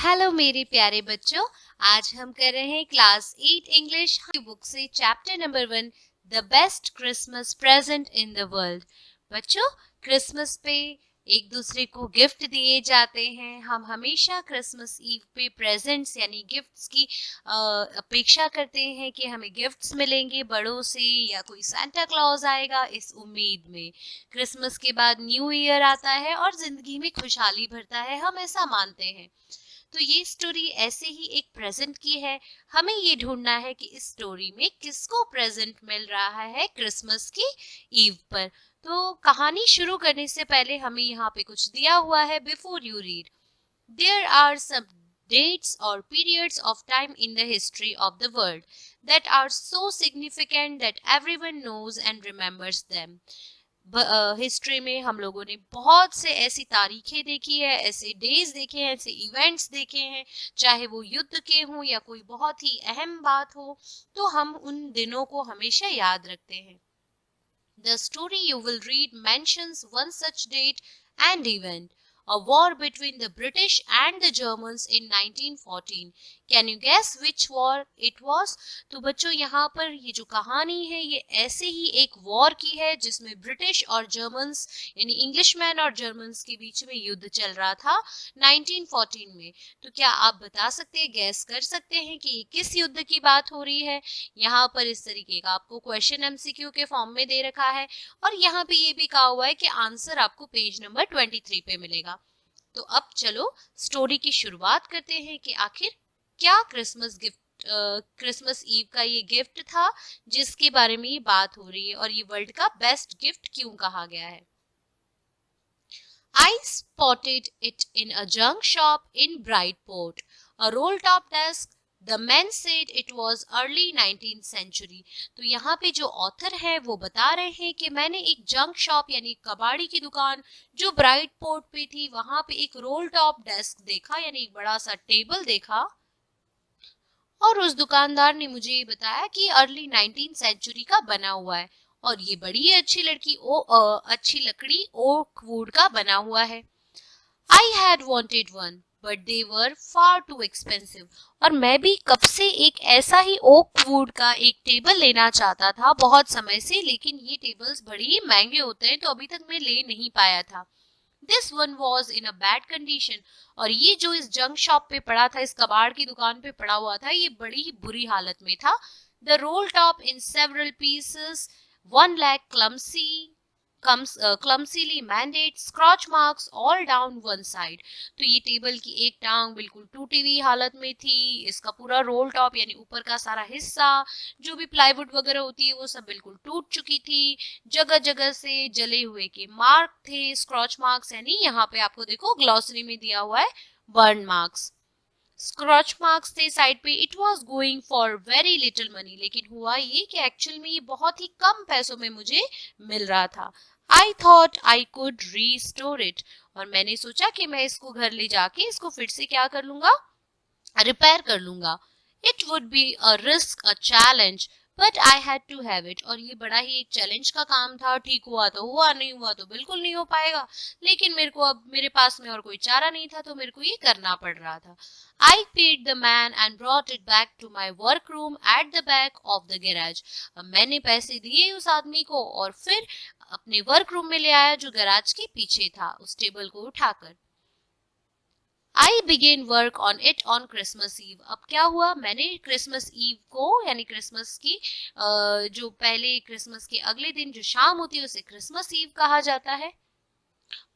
Hello मेरे प्यारे बच्चों, आज हम कर रहे हैं क्लास 8 इंग्लिश बुक से chapter number 1 the best Christmas present in the world. बच्चों, क्रिसमस पे एक दूसरे को गिफ्ट दिए जाते हैं। हम हमेशा क्रिसमस ईव पे प्रेजेंट्स यानी गिफ्ट्स की अपेक्षा करते हैं कि हमें गिफ्ट्स मिलेंगे बड़ों से या कोई सांता क्लॉज आएगा, इस उम्मीद में। क्रिसमस के बाद न्यू ईयर आता है और जिंदगी में खुशहाली भरता है, हम ऐसा मानते हैं। तो ये स्टोरी ऐसे ही एक प्रेजेंट की है। हमें ये ढूंढना है कि इस स्टोरी में किसको प्रेजेंट मिल रहा है क्रिसमस की ईव पर। तो कहानी शुरू करने से पहले हमें यहाँ पे कुछ दिया हुआ है। Before you read, there are some dates or periods of time in the history of the world that are so significant that everyone knows and remembers them. History में हम लोगों ने बहुत से ऐसी तारीखें देखी है, ऐसे डेज देखे हैं, ऐसे इवेंट्स देखे हैं, चाहे वो युद्ध के हों या कोई बहुत ही अहम बात हो, तो हम उन दिनों को हमेशा याद रखते हैं। The story you will read mentions one such date and event, a war between the British and the Germans in 1914. Can you guess which war it was? तो बच्चों, यहाँ पर ये जो कहानी है ये ऐसे ही एक वॉर की है जिसमें ब्रिटिश और जर्मन्स यानी इंग्लिशमैन और जर्मन्स के बीच में युद्ध चल रहा था 1914 में। तो क्या आप बता सकते हैं, गैस कर सकते हैं कि ये किस युद्ध की बात हो रही है? यहाँ पर इस तरीके का आपको क्वेश्चन एमसीक्यू के फॉर्म में दे रखा है और यहाँ पे ये भी कहा हुआ है कि आंसर आपको पेज नंबर 23 पे मिलेगा। तो अब चलो स्टोरी की शुरुआत करते हैं कि आखिर क्या क्रिसमस ईव का ये गिफ्ट था जिसके बारे में ये बात हो रही है और ये वर्ल्ड का बेस्ट गिफ्ट क्यों कहा गया है। I spotted it in a junk shop in Bridport, a roll-top desk. The men said it was early 19th century. तो यहाँ पे जो ऑथर है वो बता रहे हैं कि मैंने एक जंक शॉप यानी कबाड़ी की दुकान जो ब्राइट पोर्ट पे थी, वहां पे एक रोल टॉप डेस्क देखा यानी एक बड़ा सा टेबल देखा और उस दुकानदार ने मुझे ये बताया कि अर्ली 19th सेंचुरी का बना हुआ है और ये बड़ी अच्छी अच्छी लकड़ी ओक वुड का बना हुआ है। I had wanted one, but they were far too expensive. और मैं भी कब से एक ऐसा ही ओक वुड का एक टेबल लेना चाहता था बहुत समय से, लेकिन ये टेबल्स बड़े ही महंगे होते हैं तो अभी तक मैं ले नहीं पाया था। This one was in a bad condition. और ये जो इस जंक शॉप पे पड़ा था, इस कबाड़ की दुकान पे पड़ा हुआ था, ये बड़ी ही बुरी हालत में था। The roll top in several pieces, one lack clumsily mandate, scratch marks all down one side. तो ये टेबल की एक टांग बिल्कुल टूटी हुई हालत में थी, इसका पूरा रोल टॉप यानी ऊपर का सारा हिस्सा जो भी प्लाईवुड वगैरह होती है वो सब बिल्कुल टूट चुकी थी। जगह जगह से जले हुए के मार्क थे, स्क्रॉच मार्क्स यानी यहाँ पे आपको देखो ग्लॉसरी में दिया हुआ है बर्न मार्क्स। स्क्रॉच मार्क्स थे साइड पे। It was going for very little money, लेकिन हुआ ये कि एक्चुअल में ये बहुत ही कम पैसों में मुझे मिल रहा था। I thought I could restore it. और मैंने सोचा कि मैं इसको घर ले जाके इसको फिर से क्या कर लूंगा, रिपेयर कर लूंगा। It would be a risk, a challenge, but I had to have it. और ये बड़ा ही एक चैलेंज का काम था। ठीक हुआ तो हुआ, नहीं हुआ तो बिल्कुल नहीं हो पाएगा, लेकिन मेरे को अब मेरे पास में और कोई चारा नहीं था तो मेरे को ये करना पड़ रहा था। I paid the man and brought it back to my workroom at the back of the garage. अब मैंने पैसे दिए उस आदमी को और फिर अपने वर्क रूम में ले आया जो गैराज के पीछे था, उस टेबल को उठाकर। I began work on it on Christmas Eve. अब क्या हुआ, मैंने क्रिसमस ईव को यानी क्रिसमस की जो पहले क्रिसमस के अगले दिन जो शाम होती है उसे क्रिसमस ईव कहा जाता है,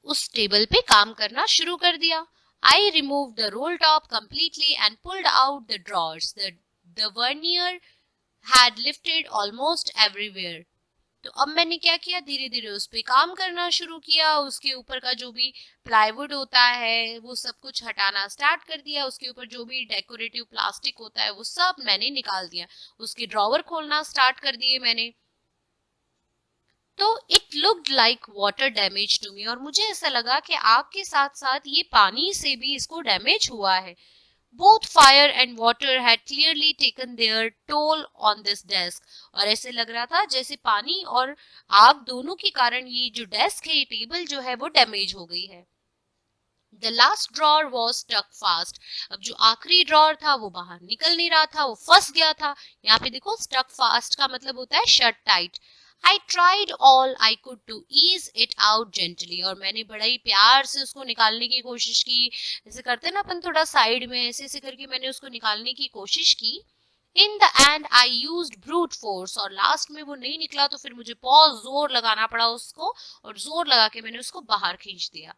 उस टेबल पे काम करना शुरू कर दिया। I removed the roll top completely and pulled out the drawers. The vernier had lifted almost everywhere. तो अब मैंने क्या किया, धीरे धीरे उस पे काम करना शुरू किया। उसके ऊपर का जो भी प्लाईवुड होता है वो सब कुछ हटाना स्टार्ट कर दिया। उसके ऊपर जो भी डेकोरेटिव प्लास्टिक होता है वो सब मैंने निकाल दिया। उसके ड्रॉवर खोलना स्टार्ट कर दिए मैंने। तो it looked like water damage to me, और मुझे ऐसा लगा कि आग के साथ साथ ये पानी से भी इसको डैमेज हुआ है। Both fire and water had clearly taken their toll on this desk. और ऐसे लग रहा था जैसे पानी और आग दोनों के कारण ये जो डेस्क है, ये टेबल जो है वो डैमेज हो गई है। The last drawer was stuck fast. अब जो आखिरी ड्रॉर था वो बाहर निकल नहीं रहा था, वो फंस गया था. यहाँ पे देखो stuck fast का मतलब होता है shut tight. I tried all I could to ease it out gently. और मैंने बड़ा ही प्यार से उसको निकालने की कोशिश की. जैसे करते ना अपन थोड़ा साइड में ऐसे ऐसे करके मैंने उसको निकालने की कोशिश की. In the and I used brute force. और लास्ट में वो नहीं निकला तो फिर मुझे बहुत जोर लगाना पड़ा उसको, और जोर लगा के मैंने उसको बाहर खींच दिया.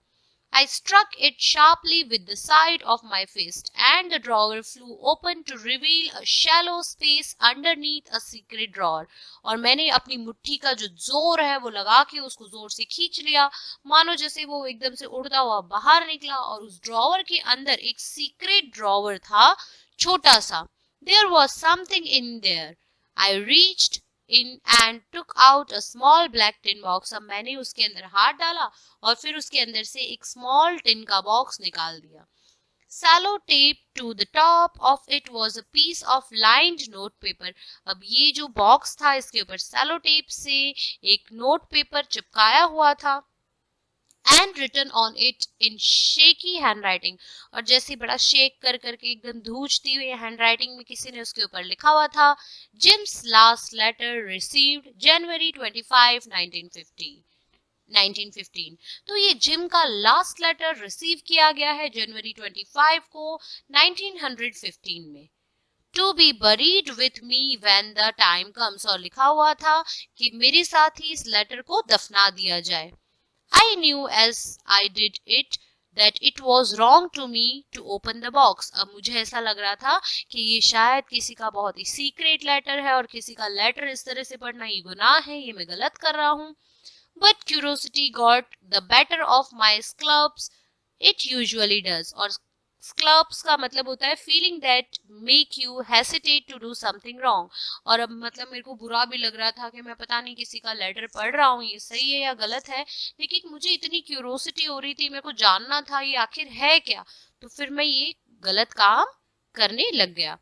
I struck it sharply with the side of my fist, and the drawer flew open to reveal a shallow space underneath a secret drawer. और मैंने अपनी मुट्ठी का जो जोर है वो लगा के उसको जोर से खींच लिया, मानो जैसे वो एकदम से उड़ता हुआ बाहर निकला. और उस ड्रॉवर के अंदर एक सीक्रेट ड्रॉवर था, छोटा सा. There was something in there. I reached in and took out a small black tin box. अब मैंने उसके अंदर हाथ डाला और फिर उसके अंदर से एक small tin का बॉक्स निकाल दिया. Sallow tape to the top of it was a piece of lined note paper. अब ये जो बॉक्स था इसके ऊपर सेलो टेप से एक नोट पेपर चिपकाया हुआ था. And written on it in shaky handwriting. और जैसे बड़ा शेक कर करके एकदम धूजती हुई हैंडराइटिंग में किसी ने उसके ऊपर लिखा हुआ था, Jim's last letter received January 25, 1915. तो ये जिम का लास्ट लेटर रिसीव किया गया है जनवरी 25 को 1915 में. To be buried with me when the time comes. और लिखा हुआ था कि मेरे साथ ही इस लेटर को दफना दिया जाए. I knew as I did it that it was wrong to me to open the box. अब मुझे ऐसा लग रहा था कि ये शायद किसी का बहुत ही सीक्रेट लेटर है और किसी का लेटर इस तरह से पढ़ना ये गुनाह है, ये मैं गलत कर रहा हूँ. But curiosity got the better of my scruples. It usually does. और scruples का मतलब होता है feeling that make you hesitate to do something wrong. और अब मतलब मेरे को बुरा भी लग रहा था कि मैं पता नहीं किसी का लेटर पढ़ रहा हूँ, ये सही है या गलत है, लेकिन मुझे इतनी क्यूरोसिटी हो रही थी, मेरे को जानना था ये आखिर है क्या, तो फिर मैं ये गलत काम करने लग गया.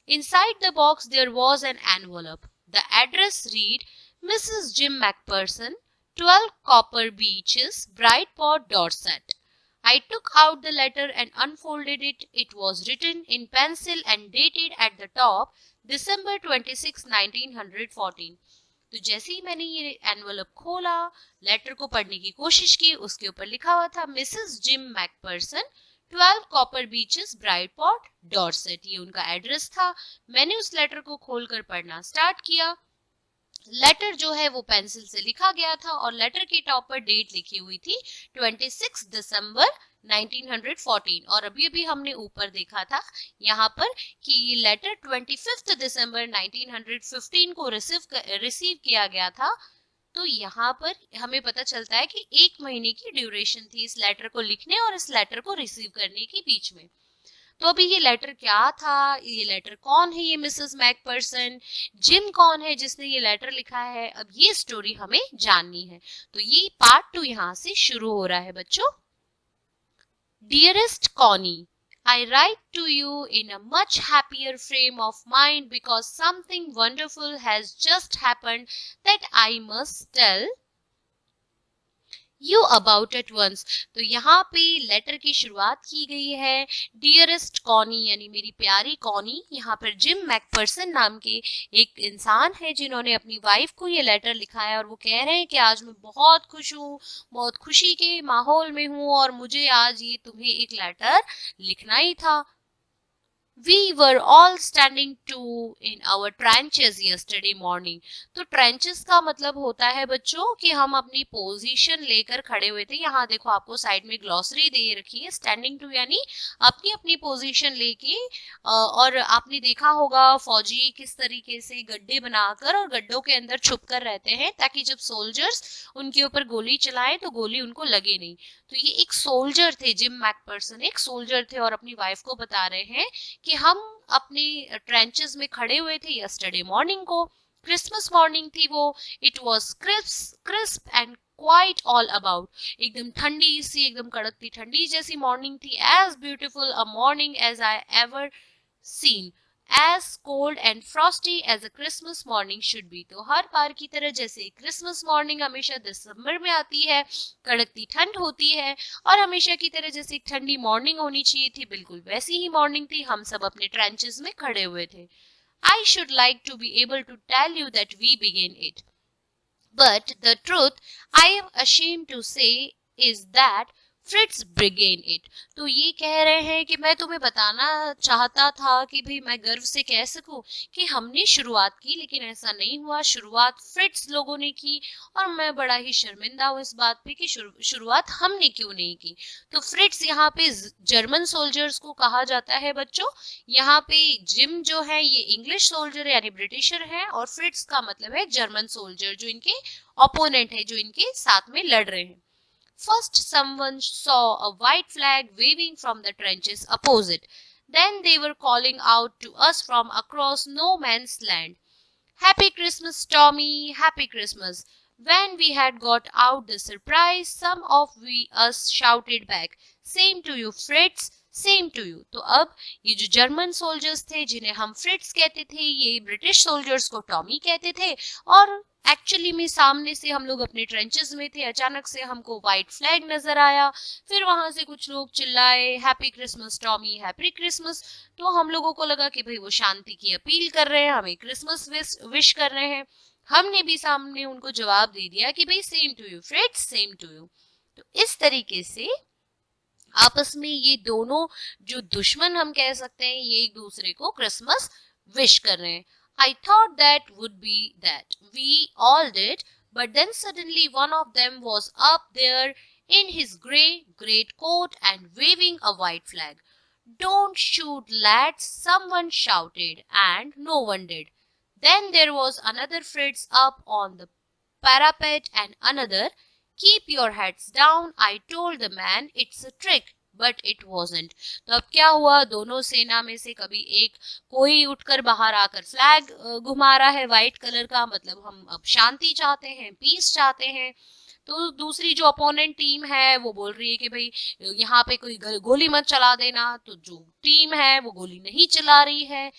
Inside the box there was an envelope. The address read Mrs. Jim McPherson, 12 Copper Beeches, Brightport, Dorset. I took out the letter and unfolded it. It was written in pencil and dated at the top December 26, 1914. तो जैसे ही मैंने ये envelope खोला, letter को पढ़ने की कोशिश की, उसके ऊपर लिखा हुआ था Mrs Jim McPherson, 12 Copper Beeches, Bridport, Dorset. ये उनका एड्रेस था. मैंने उस लेटर को खोलकर पढ़ना स्टार्ट किया. लेटर जो है वो पेंसिल से लिखा गया था और लेटर के टॉप पर डेट लिखी हुई थी 26 दिसंबर 1914. और अभी अभी हमने ऊपर देखा था यहाँ पर कि ये लेटर 25 दिसंबर 1915 को रिसीव किया गया था. तो यहाँ पर हमें पता चलता है कि 1 महीने की ड्यूरेशन थी इस लेटर को लिखने और इस लेटर को रिसीव करने के बीच में. तो अभी ये लेटर क्या था, ये लेटर कौन है, ये मिसेस मैकपर्सन, जिम कौन है जिसने ये लेटर लिखा है, अब ये स्टोरी हमें जाननी है. तो ये पार्ट 2 यहाँ से शुरू हो रहा है बच्चों. Dearest Connie, I write to you in a much happier frame of mind because something wonderful has just happened that I must tell you about at once. तो यहाँ पे लेटर की शुरुआत की गई है डियरेस्ट कॉनी, यानी मेरी प्यारी कॉनी. यहाँ पर जिम मैकपर्सन नाम के एक इंसान है जिन्होंने अपनी वाइफ को ये लेटर लिखा है और वो कह रहे हैं कि आज मैं बहुत खुश हूँ, बहुत खुशी के माहौल में हूँ और मुझे आज ये तुम्हें एक लेटर लिखना ही था. We were all standing to in our trenches yesterday morning. तो trenches का मतलब होता है बच्चों कि हम अपनी पोजीशन लेकर खड़े हुए थे. यहाँ देखो आपको साइड में ग्लॉसरी दे रखी है. स्टैंडिंग टू यानी अपनी अपनी पोजीशन लेके. और आपने देखा होगा फौजी किस तरीके से गड्ढे बनाकर और गड्ढों के अंदर छुप कर रहते हैं ताकि जब सोल्जर्स उनके ऊपर गोली चलाएं तो गोली उनको लगे नहीं. तो ये एक सोल्जर थे, जिम मैकपर्सन एक सोल्जर थे और अपनी वाइफ को बता रहे हैं कि हम अपने ट्रेंचेस में खड़े हुए थे यस्टरडे मॉर्निंग को. क्रिसमस मॉर्निंग थी वो. It was crisp and quiet all about. एकदम ठंडी सी, एकदम कड़कती ठंडी जैसी मॉर्निंग थी. As beautiful a morning as I ever seen. as cold and frosty as a Christmas morning should be। तो हर बार की तरह जैसे क्रिसमस मॉर्निंग हमेशा दिसंबर में आती है, कड़कती ठंड होती है, और हमेशा की तरह जैसे एक ठंडी मॉर्निंग होनी चाहिए थी, बिल्कुल वैसी ही मॉर्निंग थी। हम सब अपने ट्रेंचेस में खड़े हुए थे। I should like to be able to tell you that we began it, but the truth I am ashamed to say is that फ्रिट्स ब्रिगेन इट। तो ये कह रहे हैं कि मैं तुम्हें बताना चाहता था कि भाई मैं गर्व से कह सकूं कि हमने शुरुआत की, लेकिन ऐसा नहीं हुआ। शुरुआत फ्रिट्स लोगों ने की और मैं बड़ा ही शर्मिंदा हूँ इस बात पे कि शुरुआत हमने क्यों नहीं की। तो फ्रिट्स यहाँ पे जर्मन सोल्जर्स को कहा जाता है बच्चों। यहाँ पे जिम जो है ये इंग्लिश सोल्जर यानी ब्रिटिशर है, और फ्रिट्स का मतलब है जर्मन सोल्जर जो इनके ओपोनेंट है, जो इनके साथ में लड़ रहे हैं। First, someone saw a white flag waving from the trenches opposite. Then they were calling out to us from across no man's land. Happy Christmas, Tommy! Happy Christmas! When we had got out the surprise, some of us shouted back, Same to you, Fritz! Same to you. तो अब ये जो German soldiers थे जिन्हें हम फ्रिट्स कहते थे, ये ब्रिटिश सोल्जर्स को टॉमी कहते थे, और एक्चुअली में सामने से हम लोग अपने ट्रेंचेस में थे, अचानक से हमको व्हाइट फ्लैग नजर आया, फिर वहां से कुछ लोग चिल्लाए happy Christmas Tommy, happy Christmas. तो हम लोगों को लगा कि भाई वो शांति की अपील कर रहे हैं, हमें क्रिसमस विश कर रहे हैं। हमने भी सामने उनको जवाब दे दिया कि भाई same to you Fritz, same to you. तो इस तरीके से आपस में ये दोनों जो दुश्मन हम कह सकते हैं, ये एक दूसरे को क्रिसमस विश कर रहे हैं। I thought that would be that. We all did, but then suddenly one of them was up there in his grey greatcoat and waving a white flag. Don't shoot, lads, someone shouted, and no one did. Then there was another Fritz up on the parapet and another. Keep your heads down, I told the man, it's a trick. But it wasn't. तो अब क्या हुआ, दोनों सेना में से कभी एक कोई उठकर बाहर आकर फ्लैग घुमा रहा है व्हाइट कलर का, मतलब हम अब शांति चाहते हैं, पीस चाहते हैं। तो दूसरी जो अपोनेंट टीम है वो बोल रही है कि भाई यहाँ पे कोई गोली मत चला देना। तो जो टीम है वो गोली नहीं चला रही है।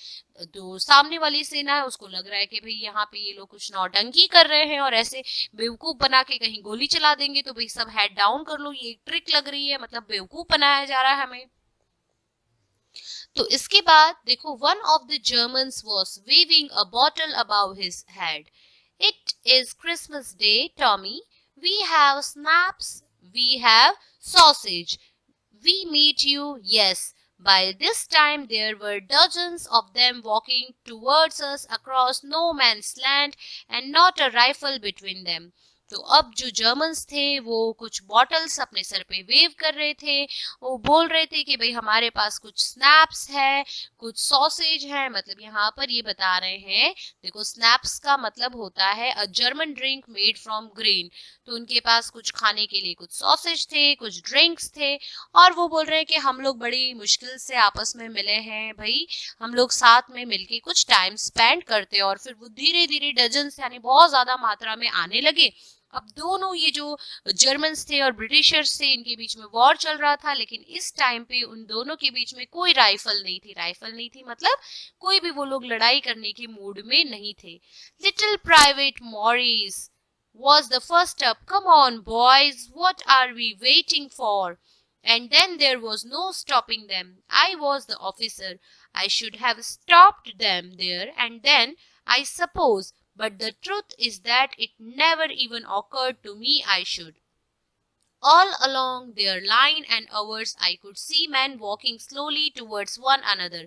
तो सामने वाली सेना है उसको लग रहा है कि भाई यहाँ पे ये लोग कुछ नौटंकी कर रहे हैं और ऐसे बेवकूफ बना के कहीं गोली चला देंगे, तो भाई सब हेड डाउन कर लो, ये ट्रिक लग रही है, मतलब बेवकूफ बनाया जा रहा है हमें। तो इसके बाद देखो, one of the Germans was waving a bottle above his head. It is Christmas day, Tommy. We have snaps, we have sausage. We meet you, yes. By this time there were dozens of them walking towards us across no man's land and not a rifle between them. तो अब जो Germans थे वो कुछ bottles अपने sir पे wave कर रहे थे, वो बोल रहे थे कि भाई हमारे पास कुछ स्नैप्स है, कुछ सॉसेज है। मतलब यहाँ पर ये बता रहे हैं, देखो स्नैप्स का मतलब होता है a German drink made from grain. तो उनके पास कुछ खाने के लिए कुछ सॉसेज थे, कुछ ड्रिंक्स थे, और वो बोल रहे हैं कि हम लोग बड़ी मुश्किल से आपस में मिले हैं भाई, हम लोग साथ में मिलके कुछ टाइम स्पेंड करते। और फिर वो धीरे धीरे डजन्स यानी बहुत ज्यादा मात्रा में आने लगे। अब दोनों ये जो जर्मन्स थे और ब्रिटिशर्स थे, इनके बीच में वॉर चल रहा था, लेकिन इस टाइम पे उन दोनों के बीच में कोई राइफल नहीं थी। राइफल नहीं थी मतलब कोई भी वो लोग लड़ाई करने के मूड में नहीं थे। Little private Morris was the first up. Come on, boys, what are we waiting for? And then there was no stopping them. I was the officer. I should have stopped them there and then, I suppose. But the truth is that it never even occurred to me I should. All along their line and ours, I could see men walking slowly towards one another.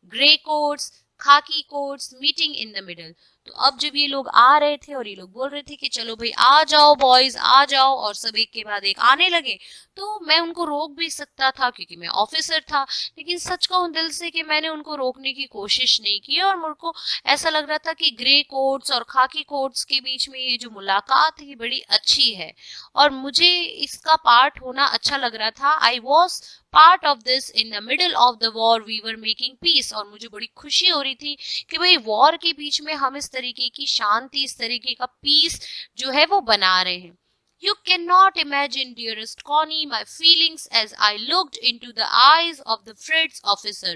Grey coats, khaki coats meeting in the middle. तो अब जब ये लोग आ रहे थे और ये लोग बोल रहे थे कि चलो भाई आ जाओ बॉयज आ जाओ, और सब एक के बाद एक आने लगे, तो मैं उनको रोक भी सकता था क्योंकि मैं ऑफिसर था। लेकिन सच कहूं दिल से कि मैंने उनको रोकने की कोशिश नहीं की, और मुझे को ऐसा लग रहा था कि ग्रे कोट्स और खाकी कोट्स के बीच में ये जो मुलाकात है बड़ी अच्छी है और मुझे इसका पार्ट होना अच्छा लग रहा था। I was part of this in the middle of the war, we were making peace. और मुझे बड़ी खुशी हो रही थी कि भाई वॉर के बीच में हम इस तरीके की शांति, इस तरीके का पीस जो है वो बना रहे हैं। You cannot imagine, dearest Connie, my feelings as I looked into the eyes of the Fritz officer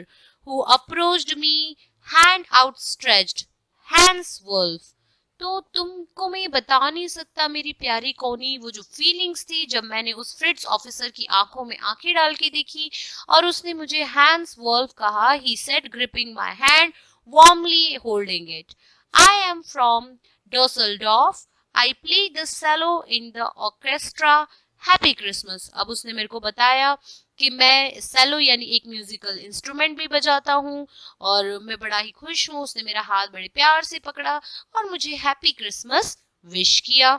who approached me hand outstretched, Hans Wolf. तो तुमको मैं बता नहीं सकता मेरी प्यारी कॉनी, वो जो फीलिंग्स थी जब मैंने उस फ्रिट्ज ऑफिसर की आंखों में आंखें डाल के देखी और उसने मुझे हैंस वुल्फ कहा। He said gripping my hand, warmly holding it, I am from Dusseldorf, I play the cello in the orchestra, happy Christmas. अब उसने मेरे को बताया कि मैं सेलो यानी एक म्यूजिकल इंस्ट्रूमेंट भी बजाता हूँ और मैं बड़ा ही खुश हूँ। उसने मेरा हाथ बड़े प्यार से पकड़ा और मुझे हैप्पी क्रिसमस विश किया।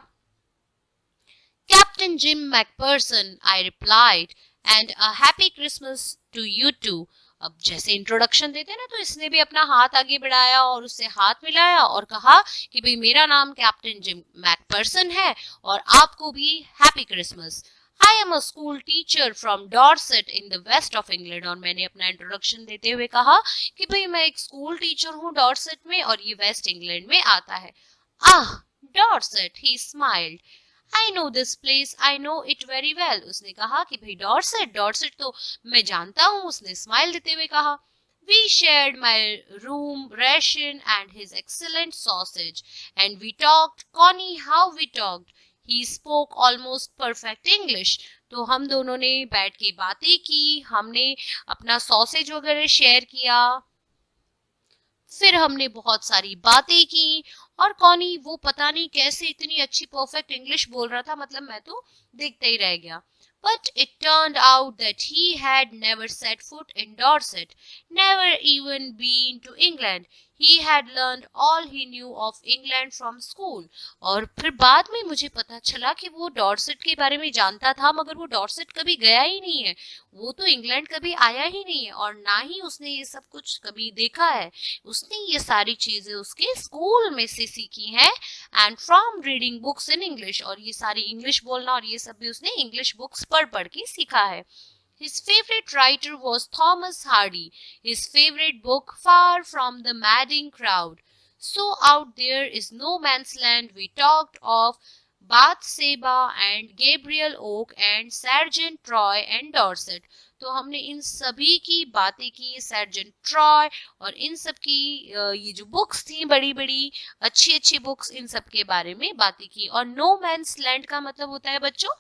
Captain Jim McPherson, I replied, and a happy Christmas to you too. अब जैसे इंट्रोडक्शन देते ना, तो इसने भी अपना हाथ आगे बढ़ाया और उससे हाथ मिलाया और कहा कि भाई मेरा नाम कैप्टन जिम मैकपर्सन है और आपको भी happy Christmas. I am a school teacher from Dorset in the west of England. और मैंने अपना इंट्रोडक्शन देते हुए कहा कि भाई मैं एक स्कूल टीचर हूँ डॉर्सेट में और ये वेस्ट इंग्लैंड में आता है। Ah, Dorset, he smiled, I know this place, I know it very well. उसने कहा कि भाई डॉर्सेट, डॉर्सेट तो मैं जानता हूँ। उसने स्माइल देते हुए कहा। We shared my room ration and his excellent sausage, and we talked. Connie, how we talked! He spoke almost perfect English. तो हम दोनों ने बैठ के बातें की, हमने अपना सॉसेज वगैरह शेयर किया, फिर हमने बहुत सारी बातें की और कॉनी वो पता नहीं कैसे इतनी अच्छी परफेक्ट इंग्लिश बोल रहा था, मतलब मैं तो देखते ही रह गया। But it turned out that he had never set foot in Dorset, never even been to England. He had learned all he knew of England from school. और फिर बाद में मुझे पता चला कि वो डॉर्सेट के बारे में जानता था, मगर वो डॉर्सेट कभी गया ही नहीं है। वो तो इंग्लैंड कभी आया ही नहीं है और ना ही उसने ये सब कुछ कभी देखा है। उसने ये सारी चीजें उसके स्कूल में से सीखी हैं, and from reading books in English. और ये सारी इंग्लिश बोलना और ये सब भी उसने इंग्लिश बुक्स पढ़ पढ़ के सीखा है। His favorite writer was Thomas Hardy. His favorite book, Far from the Madding Crowd. So out there is no man's land. We talked of Bathsheba and Gabriel Oak and Sergeant Troy and Dorset. तो हमने इन सभी की बातें की, sergeant Troy और इन सब की ये जो बुक्स थी बड़ी बड़ी अच्छी अच्छी बुक्स, इन सब के बारे में बातें की। और नो मैंस लैंड का मतलब होता है बच्चों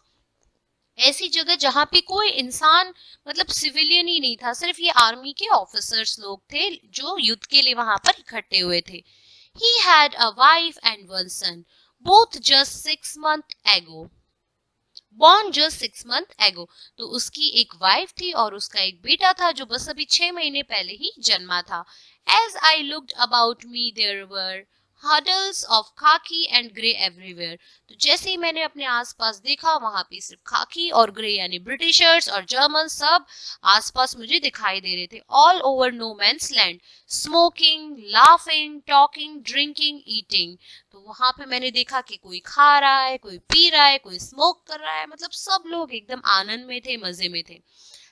ऐसी जगह जहां पे कोई इंसान मतलब सिविलियन ही नहीं था, सिर्फ ये आर्मी के ऑफिसर्स लोग थे जो युद्ध के लिए वहां पर इकट्ठे हुए थे। He had a wife and one son, both just 6 months ago. Born just 6 months ago. तो उसकी एक वाइफ थी और उसका एक बेटा था जो बस अभी 6 महीने पहले ही जन्मा था। As I looked about me, there were huddles of khaki and grey everywhere. तो जैसे ही मैंने अपने आसपास देखा वहां पे सिर्फ खाकी और ग्रे यानी ब्रिटिशर्स और जर्मन सब आसपास मुझे दिखाई दे रहे थे। All over no man's land, smoking, laughing, talking, drinking, eating. तो वहां पे मैंने देखा कि कोई खा रहा है, कोई पी रहा है, कोई स्मोक कर रहा है, मतलब सब लोग एकदम आनंद में थे, मजे में थे।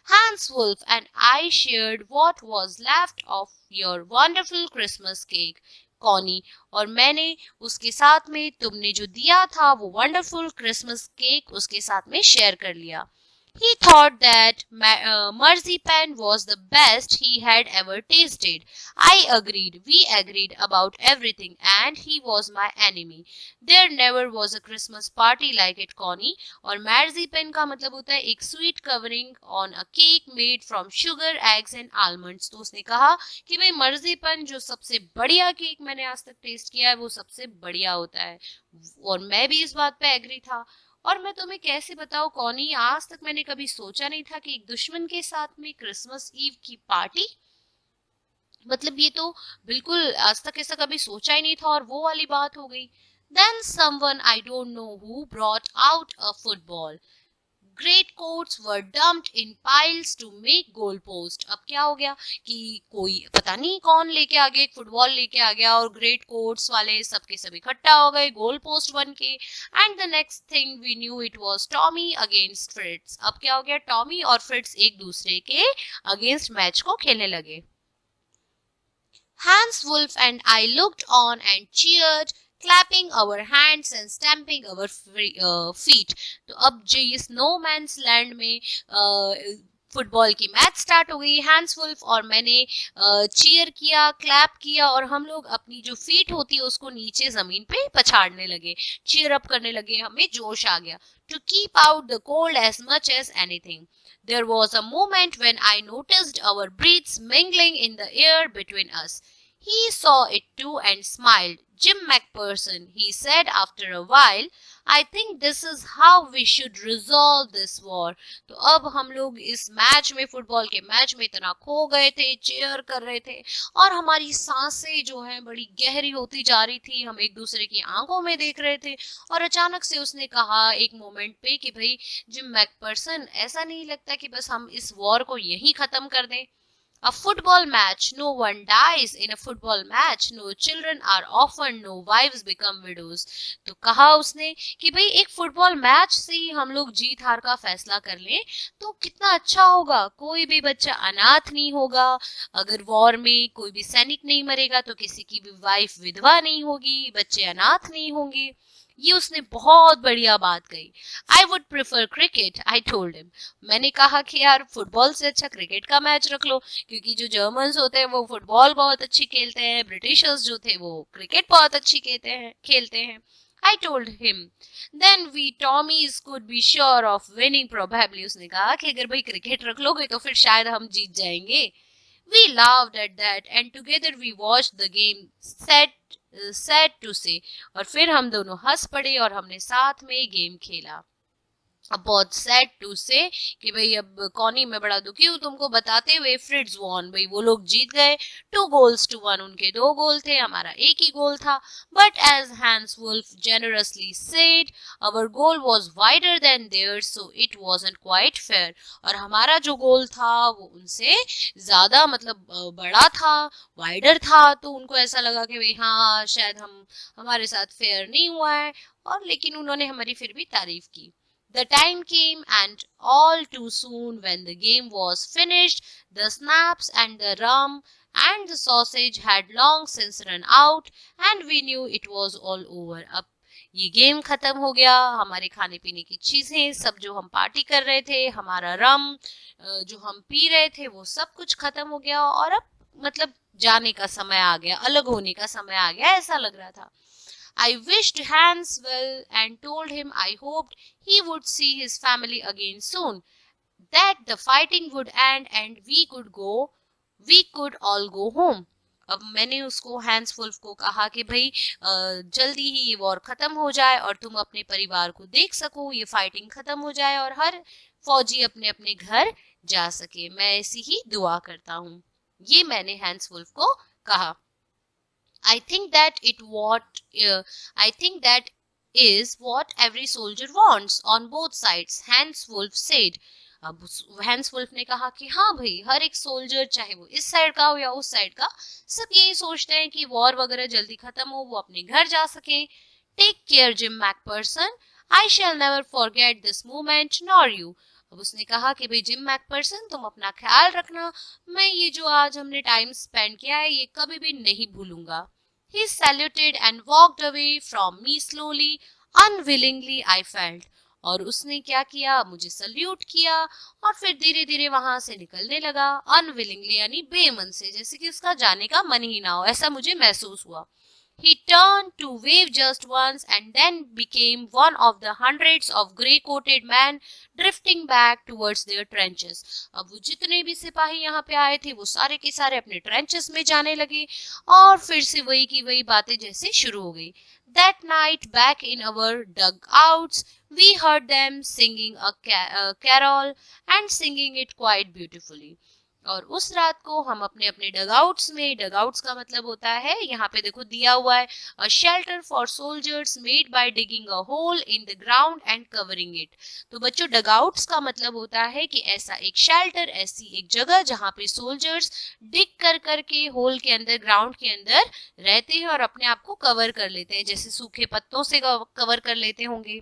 Hans Wolf and I shared what was left of your wonderful Christmas cake, Connie, और मैंने उसके साथ में तुमने जो दिया था वो वंडरफुल क्रिसमस केक उसके साथ में शेयर कर लिया। He thought that marzipan was the best he had ever tasted. I agreed. We agreed about everything, and he was my enemy. There never was a Christmas party like it, Connie. और marzipan का मतलब होता है एक sweet covering on a cake made from sugar, eggs and almonds. तो उसने कहा कि भाई marzipan जो सबसे बढ़िया केक मैंने आज तक टेस्ट किया है वो सबसे बढ़िया होता है, और मैं भी इस बात पे एग्री था। और मैं तुम्हें कैसे बताऊं कॉनी, आज तक मैंने कभी सोचा नहीं था कि एक दुश्मन के साथ में क्रिसमस ईव की पार्टी, मतलब ये तो बिल्कुल आज तक ऐसा कभी सोचा ही नहीं था और वो वाली बात हो गई। Then someone I don't know who brought out a football. Great coats were dumped in piles to make goal post. अब क्या हो गया कि कोई पता नहीं कौन लेके आ गया, एक फुटबॉल लेके आ गया और ग्रेट कोट्स वाले सबके सब इकट्ठा हो गए गोल पोस्ट बन के। And the next thing we knew it was Tommy against Fritz. अब क्या हो गया, टॉमी और फ्रिट्स एक दूसरे के अगेंस्ट मैच को खेलने लगे। Hans Wolf and I looked on and cheered, clapping our hands and stamping our feet. तो अब जो ये स्नो मैंस लैंड में फुटबॉल की मैच स्टार्ट हो गई। हैंस वुल्फ और मैंने चीयर किया, क्लैप किया और हम लोग अपनी जो फीट होती है उसको नीचे जमीन पे पछाड़ने लगे, चीयर अप करने लगे, हमें जोश आ गया। To keep out the cold as much as anything. There was a moment when I noticed our breaths mingling in the air between us. He saw it too and smiled. Jim McPherson, he said after a while, I think this is how we should resolve this war. तो अब हम लोग इस match में, football के match में इतना खो गए थे, चेयर कर रहे थे और हमारी सांसें जो है बड़ी गहरी होती जा रही थी, हम एक दूसरे की आंखों में देख रहे थे। और अचानक से उसने कहा एक मोमेंट पे कि भाई जिम मैकपर्सन, ऐसा नहीं लगता कि बस हम इस वॉर को यहीं खत्म कर दें? A football match, no one dies in a football match, no children are orphaned, no wives become widows. तो कहा उसने कि भाई एक फुटबॉल मैच से ही हम लोग जीत हार का फैसला कर लें तो कितना अच्छा होगा, कोई भी बच्चा अनाथ नहीं होगा, अगर वॉर में कोई भी सैनिक नहीं मरेगा तो किसी की भी वाइफ विधवा नहीं होगी, बच्चे अनाथ नहीं होंगे। ये उसने बहुत बढ़िया बात कही। I would prefer cricket, I told him. मैंने कहा कि यार फुटबॉल से अच्छा क्रिकेट का मैच रख लो, क्योंकि जो जर्मन्स होते हैं वो फुटबॉल बहुत अच्छी खेलते हैं, ब्रिटिशर्स जो थे वो क्रिकेट बहुत अच्छी खेलते हैं। I told him. Then we Tommies could be sure of winning probably. उसने कहा कि अगर भाई क्रिकेट रख लोगे तो फिर शायद हम जीत जाएंगे। We laughed at that and together we watched the game sad to say. और फिर हम दोनों हंस पड़े और हमने साथ में गेम खेला। अब बहुत सैड टू से कि भाई अब कॉनी मैं बड़ा दुखी हूँ तुमको बताते हुए, फ्रिट्ज वॉन, भाई वो लोग जीत गए 2-1, उनके 2 गोल थे, हमारा एक ही गोल था। But as Hans Wolf generously said, our goal was wider than theirs so it wasn't quite fair. और हमारा जो गोल था वो उनसे ज्यादा मतलब बड़ा था, वाइडर था, तो उनको ऐसा लगा कि भाई हाँ शायद हमारे साथ फेयर नहीं हुआ है, और लेकिन उन्होंने हमारी फिर भी तारीफ की। The time came, and all too soon, when the game was finished, the snaps and the rum and the sausage had long since run out, and we knew it was all over. अब ये game खत्म हो गया, हमारे खाने पीने की चीजें सब, जो हम पार्टी कर रहे थे, हमारा रम जो हम पी रहे थे, वो सब कुछ खत्म हो गया और अब मतलब जाने का समय आ गया, अलग होने का समय आ गया, ऐसा लग रहा था। I wished Hans well and told him I hoped he would see his family again soon, that the fighting would end and we could all go home. अब मैंने उसको हैंस वुल्फ को कहा कि भाई जल्दी ही ये वॉर खत्म हो जाए और तुम अपने परिवार को देख सको, ये फाइटिंग खत्म हो जाए और हर फौजी अपने अपने घर जा सके, मैं ऐसी ही दुआ करता हूँ। ये मैंने हैंस वुल्फ को कहा। I think that is what every soldier wants on both sides, Hans Wolf said. अब हैंस वुल्फ ने कहा कि हाँ भाई हर एक सोल्जर, चाहे वो इस साइड का हो या उस साइड का, सब यही सोचते हैं कि वॉर वगैरह जल्दी खत्म हो, वो अपने घर जा सके। Take care Jim McPherson, I shall never forget this moment nor you. अब उसने कहा कि भाई जिम मैकपर्सन तुम अपना ख्याल रखना, मैं ये जो आज हमने टाइम स्पेंड किया है ये कभी भी नहीं भूलूंगा। He saluted and walked away from me slowly, unwillingly I felt. और उसने क्या किया, मुझे सल्यूट किया और फिर धीरे धीरे वहां से निकलने लगा, अनविलिंगली यानी बेमन से, जैसे कि उसका जाने का मन ही ना हो, ऐसा मुझे महसूस हुआ। He turned to wave just once and then became one of the hundreds of grey-coated men drifting back towards their trenches. अब वो जितने भी सिपाही यहाँ पे आए थे वो सारे के सारे अपने ट्रेंचेस में जाने लगे और फिर से वही की वही बातें जैसे शुरू हो गई। That night back in our dugouts, we heard them singing a carol and singing it quite beautifully. और उस रात को हम अपने अपने डगआउट्स में, डगआउट्स का मतलब होता है, यहाँ पे देखो दिया हुआ है, a shelter for soldiers made by digging a hole in the ground and covering it. तो बच्चों डगआउट्स का मतलब होता है कि ऐसा एक शेल्टर, ऐसी एक जगह जहाँ पे सोल्जर्स डिग कर करके होल के अंदर, ग्राउंड के अंदर रहते हैं और अपने आप को कवर कर लेते हैं, जैसे सूखे पत्तों से कवर कर लेते होंगे।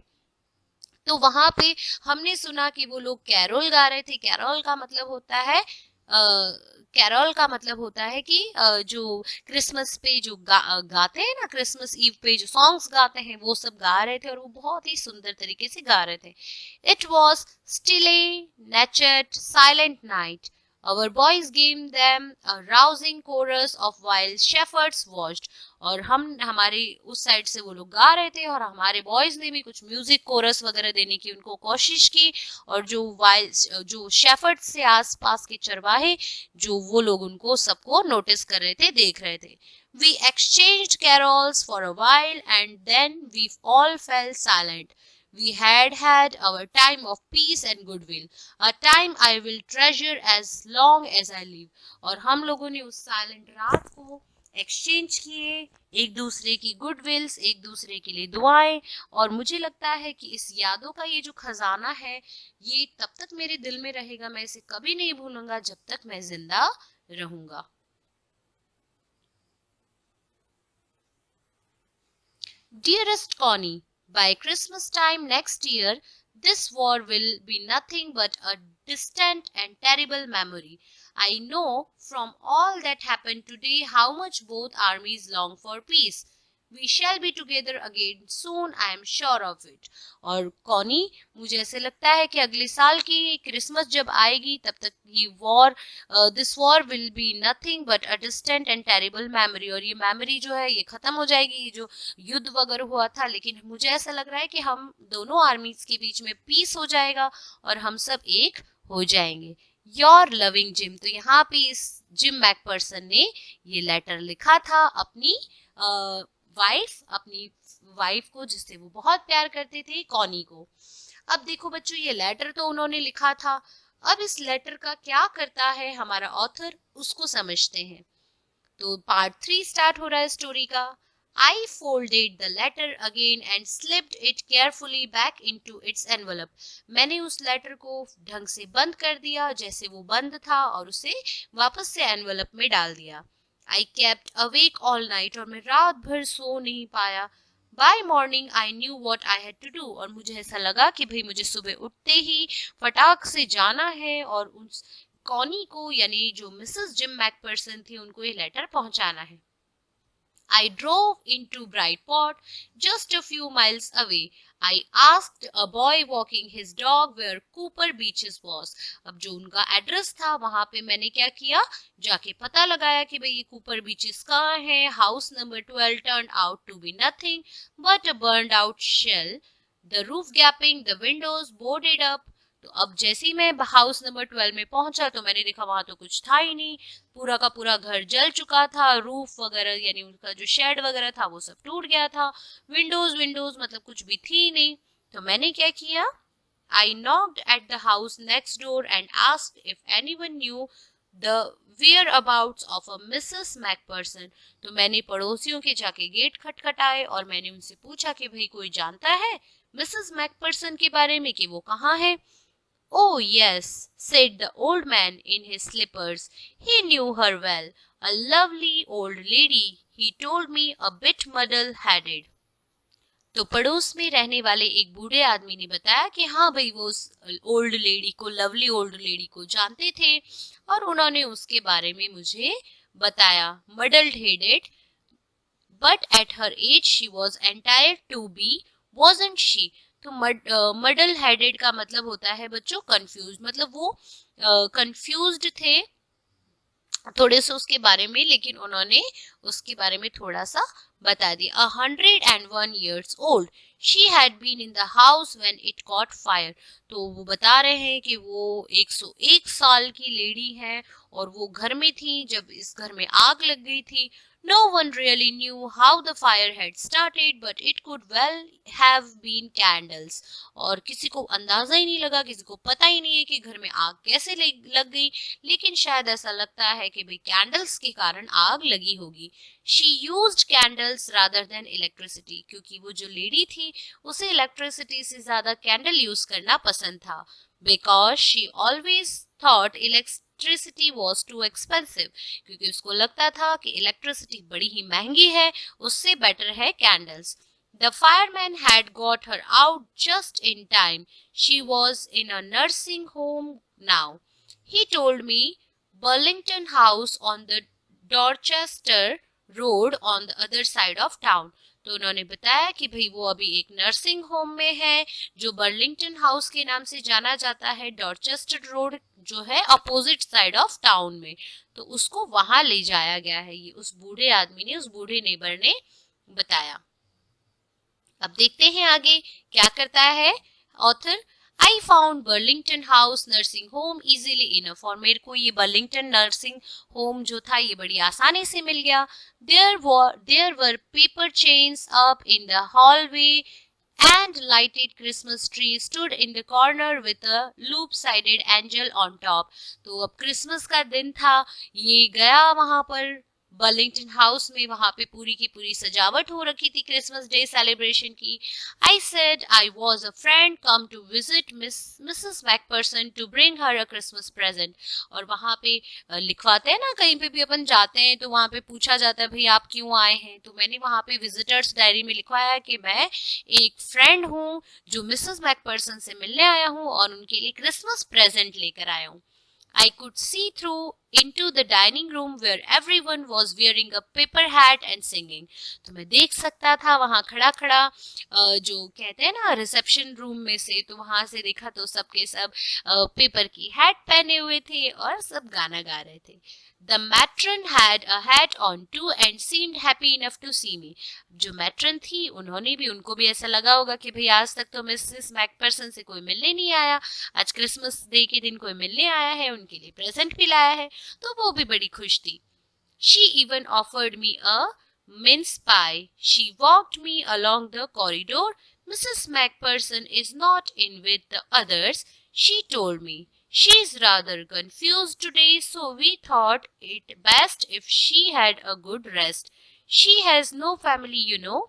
तो वहां पे हमने सुना कि वो लोग कैरोल गा रहे थे। कैरोल का मतलब होता है कैरल का मतलब होता है कि जो क्रिसमस पे जो गाते हैं ना, क्रिसमस ईव पे जो सॉन्ग्स गाते हैं वो सब गा रहे थे और वो बहुत ही सुंदर तरीके से गा रहे थे. It was still a नेचर्ड silent night. Our boys gave them a rousing chorus of while shepherds watched. और हम हमारे उस साइड से वो लोग गा रहे थे और हमारे बॉयज ने भी कुछ म्यूजिक कोरस वगैरह देने की उनको कोशिश की. और जो शेफर्ड से आसपास के चरवाहे जो वो लोग उनको सबको नोटिस कर रहे थे, देख रहे थे. We exchanged carols for a while and then we all fell silent. We had had our time of peace and goodwill, a time I will treasure as long as I live. और हम लोगों ने उस silent रात को exchange किए, एक दूसरे की गुडविल्स, एक दूसरे के लिए दुआएं. और मुझे लगता है कि इस यादों का ये जो खजाना है ये तब तक मेरे दिल में रहेगा, मैं इसे कभी नहीं भूलूंगा जब तक मैं जिंदा रहूंगा. Dearest Connie, by Christmas time next year, this war will be nothing but a distant and terrible memory. I know from all that happened today how much both armies long for peace. We shall be together again soon, I am sure of it. और Connie, मुझे ऐसे लगता है कि अगले साल की Christmas जब आएगी तब तक ये war, this war will be nothing but a distant and terrible memory. और ये मेमोरी जो है ये खत्म हो जाएगी, ये जो युद्ध वगैरह हुआ था. लेकिन मुझे ऐसा लग रहा है कि हम दोनों आर्मीज के बीच में पीस हो जाएगा और हम सब एक हो जाएंगे. Your loving gym. तो यहाँ पे इस जिम मैकपर्सन ने ये लेटर लिखा था अपनी वाइफ को, जिससे वो बहुत प्यार करते थे, कॉनी को. अब देखो बच्चों, ये लेटर तो उन्होंने लिखा था. अब इस लेटर का क्या करता है हमारा ऑथर, उसको समझते हैं. तो पार्ट 3 स्टार्ट हो रहा है स्टोरी का. I folded the letter again and slipped it carefully back into its envelope. मैंने उस लेटर को ढंग से बंद कर दिया जैसे वो बंद था और उसे वापस से एनवेलप में डाल दिया. I kept awake all night. और मैं रात भर सो नहीं पाया. By morning I knew what I had to do. और मुझे ऐसा लगा कि भाई मुझे सुबह उठते ही फटाक से जाना है और उस कॉनी को, यानी जो मिसेस जिम मैकपर्सन थी, उनको ये लेटर पहुंचाना है. I drove into Brightport, just a few miles away. I asked a boy walking his dog where Cooper Beaches was. अब जो उनका एड्रेस था वहां पे मैंने क्या किया, जाके पता लगाया कि भाई ये कूपर बीचेस कहाँ है. House number 12 turned out to be nothing but a burned out shell. The roof gaping, the windows boarded up. तो अब जैसे ही मैं हाउस नंबर 12 में पहुंचा तो मैंने देखा वहां तो कुछ था ही नहीं. पूरा का पूरा घर जल चुका था. रूफ वगैरह यानी उनका जो शेड वगैरह था वो सब टूट गया था. विंडोज मतलब कुछ भी थी नहीं. तो मैंने क्या किया, I knocked at the house next door and asked if anyone knew the whereabouts of a Mrs McPherson. तो मैंने पड़ोसियों के जाके गेट खटखटाए और मैंने उनसे पूछा कि भाई कोई जानता है मिसेस मैकपर्सन के बारे में कि वो कहाँ है. Oh, yes, said the old man in his slippers. He knew her well. A lovely old lady, he told me, a bit muddle-headed. तो पड़ोस में रहने वाले एक बूढ़े आदमी ने बताया कि हाँ भाई वो उस ओल्ड लेडी को, लवली ओल्ड लेडी को जानते थे और उन्होंने उसके बारे में मुझे बताया. Muddled headed, but at her age she was entitled to be, wasn't she? तो मडल हेडेड का मतलब होता है बच्चों कंफ्यूज. मतलब वो कंफ्यूज्ड थे थोड़े से उसके बारे में, लेकिन उन्होंने उसके बारे में थोड़ा सा बता दिया. 101 years old. She had been in the house when it caught fire. तो वो बता रहे हैं कि वो 101 साल की लेडी है और वो घर में थी जब इस घर में आग लग गई थी. No one really knew how the fire had started, but it could well have been candles. और किसी को अंदाजा ही नहीं लगा, किसी को पता ही नहीं है कि घर में आग कैसे लग गई, लेकिन शायद ऐसा लगता है कि भाई कैंडल्स के कारण आग लगी होगी. She used candles rather than electricity. क्योंकि वो जो लेडी थी उसे इलेक्ट्रिसिटी से ज्यादा कैंडल यूज करना पसंद था. Because she always thought electricity was too expensive. क्योंकि उसको लगता था कि इलेक्ट्रिसिटी बड़ी ही महंगी है, उससे बेटर है candles. The fireman had got her out just in time. She was in a nursing home now. He told me Burlington house on the Dorchester road on the other side of town. तो उन्होंने बताया कि भाई वो अभी एक nursing home में है जो बर्लिंगटन हाउस के नाम से जाना जाता है, डॉर्चेस्टर रोड जो है अपोजिट साइड ऑफ टाउन में। तो उसको वहां ले जाया गया है, ये उस बूढ़े आदमी ने, उस बूढ़े नेबर ने बताया। अब देखते हैं आगे क्या करता है author. I found Burlington house nursing home easily enough, और मेरे को ये बर्लिंगटन नर्सिंग होम जो था ये बड़ी आसानी से मिल गया। There were paper chains up in the hallway and lighted Christmas tree stood in the corner with a loop-sided angel on top। तो अब क्रिसमस का दिन था, ये गया वहां पर बर्लिंगटन हाउस में, वहां पे पूरी की पूरी सजावट हो रखी थी क्रिसमस डे सेलिब्रेशन की। I said I was a friend come to visit Mrs McPherson to bring her a Christmas present. और वहां पे लिखवाते हैं ना, कहीं पे भी अपन जाते हैं तो वहां पे पूछा जाता है भाई आप क्यों आए हैं, तो मैंने वहां पे विजिटर्स डायरी में लिखवाया कि मैं एक फ्रेंड हूँ जो मिसेस मैकपर्सन से मिलने आया हूँ और उनके लिए क्रिसमस प्रेजेंट लेकर आया हूँ। I could see through into the dining room where everyone was wearing a paper hat and singing। तो मैं देख सकता था वहां खड़ा खड़ा जो कहते हैं ना रिसेप्शन रूम में से, तो वहां से देखा तो सबके सब पेपर की हैट पहने हुए थे और सब गाना गा रहे थे। The matron had a hat on too and seemed happy enough to see me। जो मैट्रन थी उन्होंने भी, उनको भी ऐसा लगा होगा कि भाई आज तक तो मिसेस मैकपर्सन से कोई मिलने नहीं आया, आज क्रिसमस डे के दिन कोई मिलने आया है, उनके लिए प्रेजेंट भी लाया है, तो वो भी बड़ी खुश थी। She even offered me a mince pie। She walked me along the corridor। Mrs. Macpherson is not in with the others, she told me। She's rather confused today, so we thought it best if she had a good rest। She has no family, you know।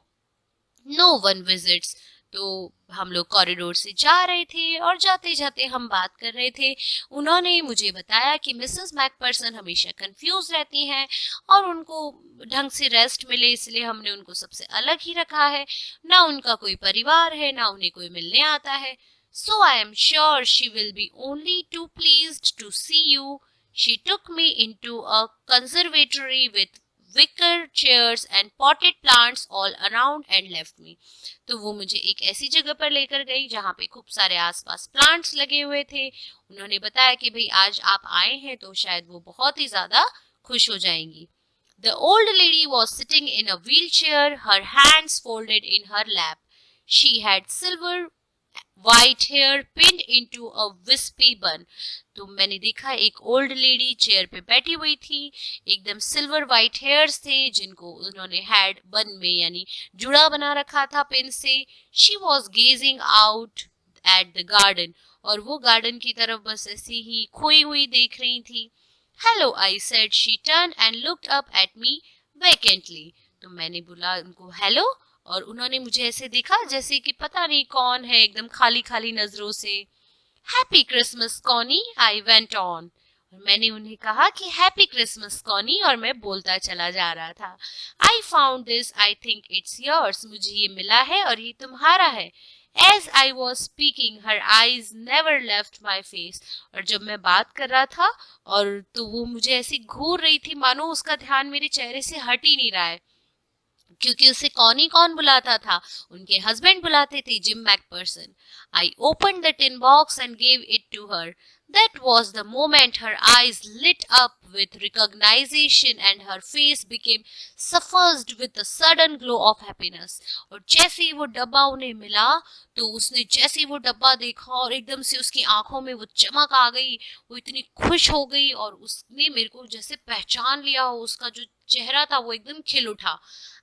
No one visits। तो हम लोग corridor से जा रहे थे और जाते जाते हम बात कर रहे थे। उन्होंने मुझे बताया कि मिसेस मैकपर्सन हमेशा कंफ्यूज रहती हैं और उनको ढंग से रेस्ट मिले इसलिए हमने उनको सबसे अलग ही रखा है, ना उनका कोई परिवार है ना उन्हें कोई मिलने आता है। So I am sure she will be only too pleased to see you। She took me into a conservatory with wicker chairs and potted plants all around and left me। तो वो मुझे एक ऐसी जगह पर लेकर गई जहाँ पे खूब सारे आसपास प्लांट्स लगे हुए थे। उन्होंने बताया कि भाई आज आप आए हैं तो शायद वो बहुत ही ज्यादा खुश हो जाएंगी। The old lady was sitting in a wheelchair, her hands folded in her lap। She had silver white hair pinned into a wispy bun। तो मैंने देखा एक ओल्ड लेडी चेयर पे बैठी हुई थी, एकदम सिल्वर वाइट हेयर्स थे जिनको उन्होंने हैड बन में यानी जुड़ा बना रखा था पिन से। She was gazing out at the garden, और वो गार्डन की तरफ बस ऐसी ही खोई हुई देख रही थी। Hello I said. She turn and looked up at me vacantly. तो मैंने बोला उनको हेलो, और उन्होंने मुझे ऐसे देखा जैसे कि पता नहीं कौन है, एकदम खाली खाली नजरों से। Happy Christmas Connie, I went on. और मैंने उन्हें कहा कि हैप्पी क्रिसमस कॉनी, और मैं बोलता चला जा रहा था। I found this, I think it's yours. मुझे ये मिला है और ये तुम्हारा है। As I was speaking, her eyes never left my face। और जब मैं बात कर रहा था और तो वो मुझे ऐसी घूर रही थी मानो उसका ध्यान मेरे चेहरे से हट ही नहीं रहा है, क्योंकि उसे कौन ही कौन बुलाता था, उनके हस्बैंड बुलाते थे, Jim McPherson. I open the tin box and gave it to her. That was the moment her eyes lit up with recognition and her face became suffused with a sudden glow of happiness। और जैसे ही वो डब्बा उन्हें मिला तो उसने जैसे ही वो डब्बा देखा और एकदम से उसकी आंखों में वो चमक आ गई, वो इतनी खुश हो गई और उसने मेरे को जैसे पहचान लिया हो, उसका जो चेहरा था वो एकदम खिल उठा।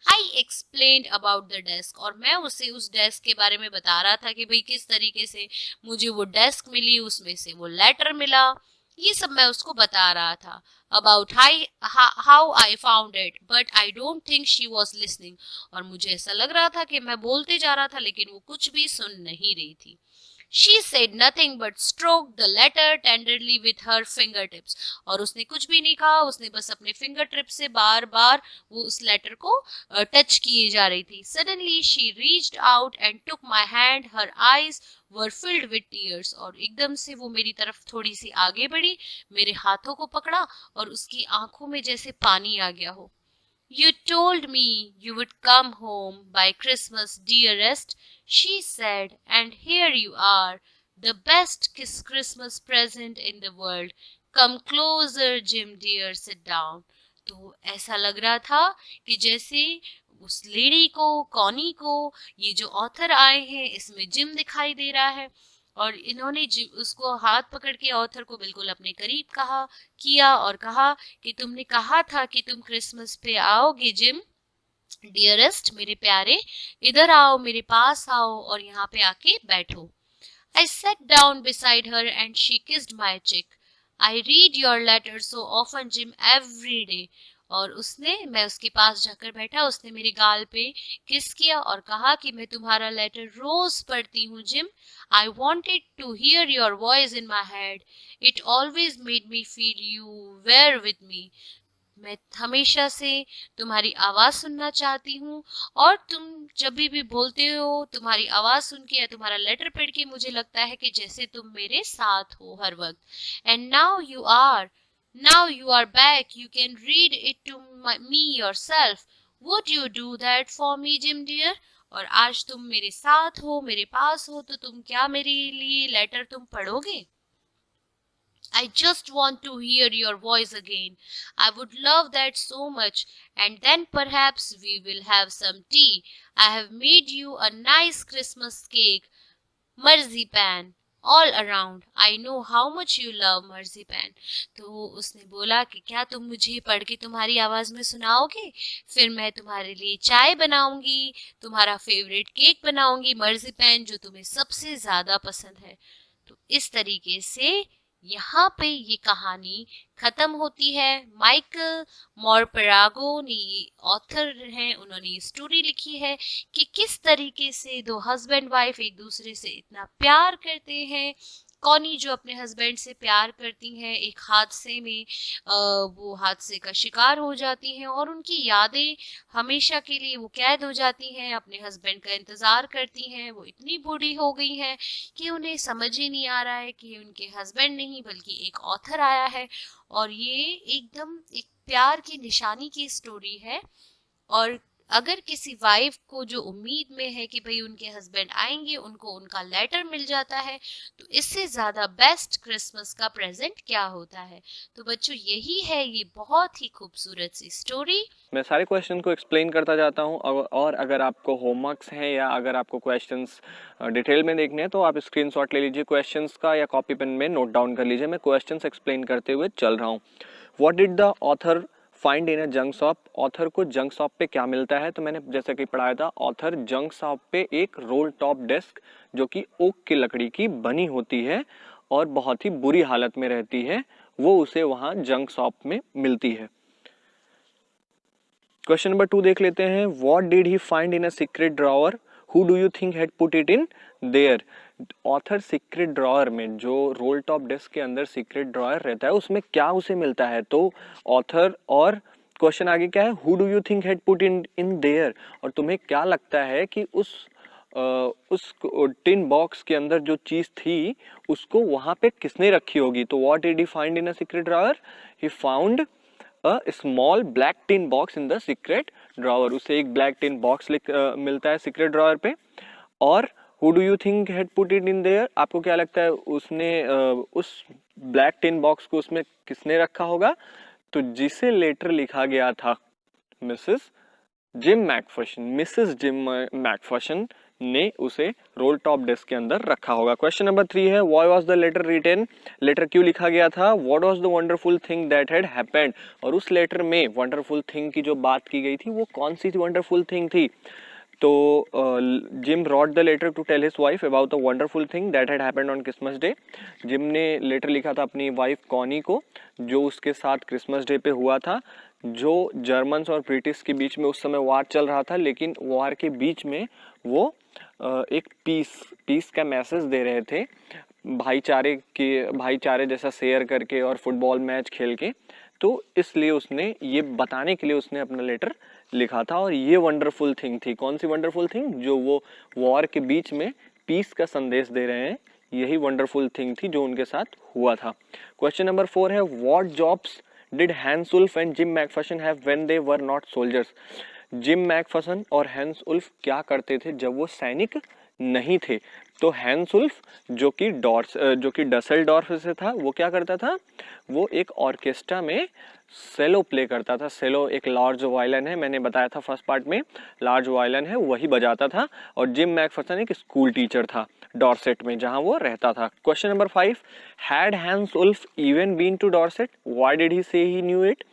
आई एक्सप्लेन्ड अबाउट द डेस्क, और मैं उसे उस डेस्क के बारे में बता रहा था कि भाई किस तरीके से मुझे वो डेस्क मिली, उसमें से वो लेटर मिला, ये सब मैं उसको बता रहा था। About how I found it, but I don't think she was listening. और मुझे ऐसा लग रहा था कि मैं बोलते जा रहा था लेकिन वो कुछ भी सुन नहीं रही थी। She said nothing but stroked the letter tenderly with her fingertips. और उसने कुछ भी नहीं कहा, उसने बस अपने फिंगर टिप से बार बार वो उस लेटर को टच किए जा रही थी. Suddenly she reached out and took my hand. Her eyes were filled with tears. और एकदम से वो मेरी तरफ थोड़ी सी आगे बढ़ी, मेरे हाथों को पकड़ा और उसकी आंखों में जैसे पानी आ गया हो. You told me you would come home by Christmas, dearest, she said, and here you are, the best Christmas present in the world. Come closer, Jim dear, sit down. तो ऐसा लग रहा था कि जैसे उस लेडी को, कॉनी को, ये जो ऑथर आए हैं इसमें जिम दिखाई दे रहा है और इन्होंने उसको हाथ पकड़ के ऑथर को बिल्कुल अपने करीब किया और कहा कि तुमने कहा था कि तुम क्रिसमस पे आओगे जिम डियरेस्ट, मेरे प्यारे, इधर आओ, मेरे पास आओ और यहाँ पे आके बैठो. I sat down beside her and she kissed my cheek. I read your letter so often, Jim, every day. और मैं उसके पास जाकर बैठा, उसने मेरे गाल पे किस किया और कहा कि मैं तुम्हारा लेटर रोज पढ़ती हूँ gym. I wanted to hear your voice in my head. It always made me feel you were with me. मैं हमेशा से तुम्हारी आवाज सुनना चाहती हूँ और तुम जब भी बोलते हो, तुम्हारी आवाज सुन के या तुम्हारा लेटर पढ़ के मुझे लगता है कि जैसे तुम मेरे साथ हो हर वक्त. And now you are back. You can read it to me yourself. Would you do that for me, Jim dear? और आज तुम मेरे साथ हो, मेरे पास हो, तो तुम क्या मेरे लिए लेटर तुम पढ़ोगे? I just want to hear your voice again. I would love that so much. And then perhaps we will have some tea. I have made you a nice Christmas cake. Marzipan. All around. I know how much you love marzipan. तो उसने बोला कि क्या तुम मुझे पढ़ के तुम्हारी आवाज में सुनाओगे? फिर मैं तुम्हारे लिए चाय बनाऊंगी, तुम्हारा फेवरेट केक बनाऊंगी, marzipan जो तुम्हें सबसे ज्यादा पसंद है. तो इस तरीके से यहाँ पे ये कहानी खत्म होती है. माइकल मोरपरागो ने ये ऑथर हैं, उन्होंने ये स्टोरी लिखी है कि किस तरीके से दो हस्बैंड वाइफ एक दूसरे से इतना प्यार करते हैं. कॉनी जो अपने हस्बैंड से प्यार करती हैं, एक हादसे में वो हादसे का शिकार हो जाती हैं और उनकी यादें हमेशा के लिए वो कैद हो जाती हैं, अपने हस्बैंड का इंतज़ार करती हैं. वो इतनी बूढ़ी हो गई हैं कि उन्हें समझ ही नहीं आ रहा है कि उनके हस्बैंड नहीं बल्कि एक ऑथर आया है. और ये एकदम एक प्यार की निशानी की स्टोरी है. और अगर किसी वाइफ को जो उम्मीद में है कि भाई उनके हस्बैंड आएंगे, उनको उनका लेटर मिल जाता है, तो इससे ज्यादा बेस्ट क्रिसमस का प्रेजेंट क्या होता है. तो बच्चों यही है ये बहुत ही खूबसूरत सी स्टोरी. मैं सारे क्वेश्चन को एक्सप्लेन करता जाता हूँ और अगर आपको होमवर्क्स हैं या अगर आपको क्वेश्चंस डिटेल में देखने हैं तो आप स्क्रीनशॉट ले लीजिए क्वेश्चंस का या कॉपी पेन में नोट डाउन कर लीजिए. मैं क्वेश्चंस एक्सप्लेन करते हुए चल रहा हूँ. What did the author find in a junk shop? Author को जंक शॉप पे क्या मिलता है? तो मैंने जैसे कि पढ़ाया था, ऑथर जंक शॉप पे एक रोल टॉप डेस्क जो कि ओक की लकड़ी की बनी होती है और बहुत ही बुरी हालत में रहती है, वो उसे वहां जंक शॉप में मिलती है. क्वेश्चन नंबर 2 देख लेते हैं. What did he find in a secret drawer? Who do you think had put it in their? Author secret drawer में, जो रोल टॉप डेस्क के अंदर सीक्रेट ड्रॉअर रहता है, उसमें क्या उसे मिलता है? तो ऑथर और क्वेश्चन आगे क्या है? Who do you think had put in their? और तुम्हें क्या लगता है कि उस टिन बॉक्स के अंदर जो चीज थी उसको वहां पे किसने रखी होगी? तो what did he find in a secret drawer? He found a small black tin box in the secret drawer. उसे एक ब्लैक टिन बॉक्स मिलता है सीक्रेट ड्रॉअर पे. और Who do you think had put it in there? आपको क्या लगता है उसने उस ब्लैक टिन बॉक्स को उसमें किसने रखा होगा? तो जिसे लेटर लिखा गया था मिसेस जिम मैकफर्शन ने उसे रोल टॉप डेस्क के अंदर रखा होगा. क्वेश्चन नंबर 3 है. Why was the letter written? Letter क्यों लिखा गया था? What was the wonderful thing that had happened? और उस लेटर में वंडरफुल थिंग की जो बात की गई थी वो कौन सी वंडरफुल थिंग थी? तो gym wrote the letter to tell his wife about the wonderful thing that had happened on Christmas Day. Gym ने लेटर लिखा था अपनी वाइफ कॉनी को जो उसके साथ क्रिसमस डे पे हुआ था. जो जर्मन्स और ब्रिटिश के बीच में उस समय वार चल रहा था, लेकिन वार के बीच में वो एक पीस का मैसेज दे रहे थे, भाईचारे जैसा शेयर करके और फुटबॉल मैच खेल के। तो इसलिए उसने ये बताने के लिए उसने अपना लेटर लिखा था। और ये वंडरफुल थिंग थी। कौन सी वंडरफुल थिंग? जो वो वॉर के बीच में पीस का संदेश दे रहे हैं, यही वंडरफुल थिंग थी जो उनके साथ हुआ था। क्वेश्चन नंबर 4 है, what jobs did Hans Wolf and Jim McPherson have when they were not soldiers? Jim McPherson और हैंस वुल्फ क्या करते थे जब वो सैनिक नहीं थे? तो हैंस वुल्फ जो कि डसेल्डॉर्फ से था, वो क्या करता था? वो एक ऑर्केस्ट्रा में सेलो प्ले करता था। सेलो एक लार्ज वायलिन है, मैंने बताया था फर्स्ट पार्ट में, लार्ज वायलिन है, वही बजाता था। और जिम मैकफर्सन एक स्कूल टीचर था डॉर्सेट में, जहां वो रहता था। Question number 5, had Hans Wolf even been to Dorset? Why did he say he knew it?